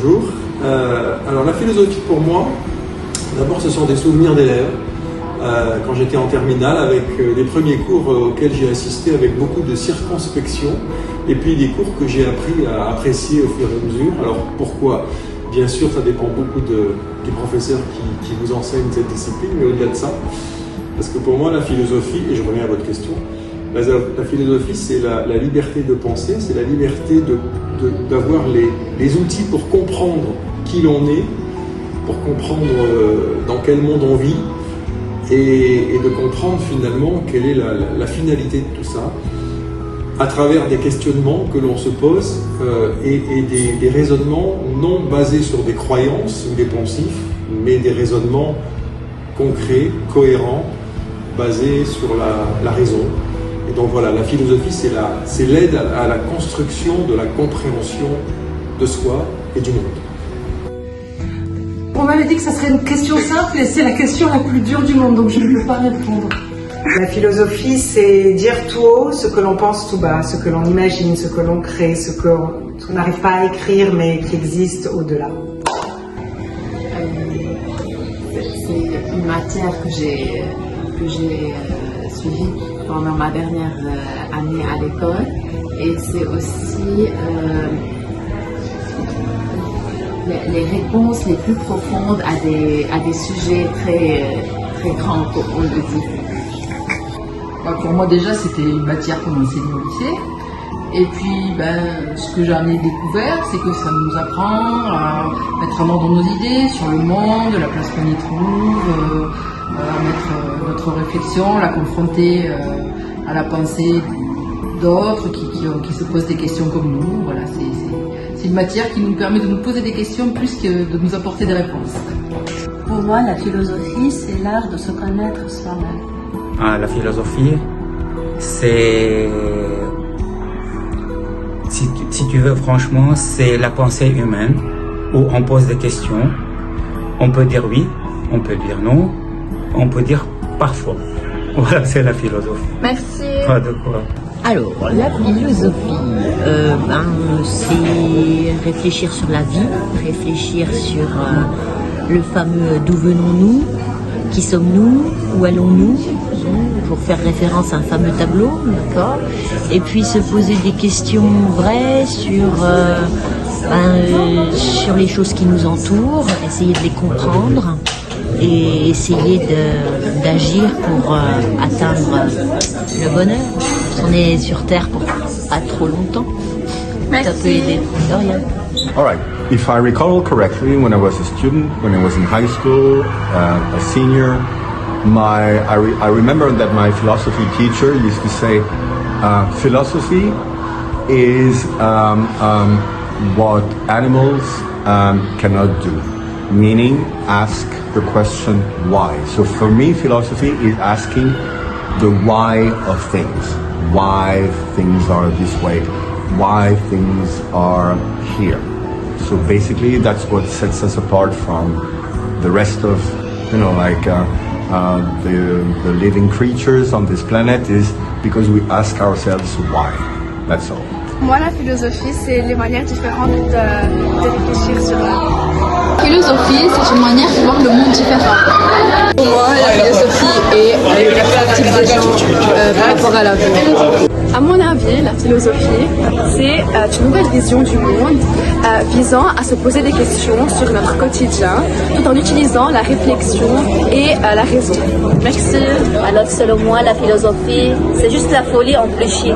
Bonjour. Alors la philosophie pour moi, d'abord ce sont des souvenirs d'élèves. Quand j'étais en terminale, avec les premiers cours auxquels j'ai assisté avec beaucoup de circonspection, et puis des cours que j'ai appris à apprécier au fur et à mesure. Alors pourquoi? Bien sûr, ça dépend beaucoup du professeur qui vous enseigne cette discipline, mais au-delà de ça, parce que pour moi la philosophie, et je reviens à votre question, la philosophie c'est la liberté de penser, c'est la liberté d'avoir les outils pour comprendre qui l'on est, pour comprendre dans quel monde on vit, et de comprendre finalement quelle est la finalité de tout ça, à travers des questionnements que l'on se pose et des raisonnements non basés sur des croyances ou des poncifs, mais des raisonnements concrets, cohérents, basés sur la raison. Et donc voilà, la philosophie c'est l'aide à la construction de la compréhension de soi et du monde. On m'avait dit que ça serait une question simple et c'est la question la plus dure du monde, donc je ne peux pas répondre. La philosophie, c'est dire tout haut ce que l'on pense tout bas, ce que l'on imagine, ce que l'on crée, ce qu'on n'arrive pas à écrire mais qui existe au-delà. C'est une matière que j'ai suivie pendant ma dernière année à l'école, et c'est aussi les réponses les plus profondes à des sujets très grands, comme on le dit. Pour moi déjà c'était une matière qu'on enseignait au lycée, et puis ce que j'en ai découvert c'est que ça nous apprend à mettre en ordre nos idées sur le monde, la place qu'on y trouve, à mettre notre réflexion, la confronter à la pensée d'autres qui se posent des questions comme nous. Voilà, c'est une matière qui nous permet de nous poser des questions plus que de nous apporter des réponses. Pour moi, la philosophie, c'est l'art de se connaître soi-même. La philosophie, c'est, si tu veux franchement, c'est la pensée humaine où on pose des questions. On peut dire oui, on peut dire non, on peut dire parfois. Voilà, c'est la philosophie. Merci. Pas de quoi. Alors, la philosophie, c'est réfléchir sur la vie, réfléchir sur le fameux d'où venons-nous, qui sommes-nous, où allons-nous, pour faire référence à un fameux tableau, d'accord. Et puis se poser des questions vraies sur les choses qui nous entourent, essayer de les comprendre et essayer d'agir pour atteindre le bonheur. On est sur Terre pour pas trop longtemps. Merci. Ça peut aider, de rien. All right. If I recall correctly, when I was a student, when I was in high school, a senior, I remember that my philosophy teacher used to say, philosophy is what animals cannot do, meaning ask the question why. So for me, philosophy is asking the why of things. Why things are this way, why things are here. So basically that's what sets us apart from the rest of, the living creatures on this planet, is because we ask ourselves why. That's all. Moi, la philosophie, c'est les manières différentes de réfléchir sur la vie. La philosophie, c'est une manière de voir le monde différent. Pour moi, la philosophie est la pratique des gens par rapport à la vie. À mon avis, la philosophie, c'est une nouvelle vision du monde visant à se poser des questions sur notre quotidien tout en utilisant la réflexion et la raison. Merci. Alors selon moi, la philosophie, c'est juste la folie amplifiée.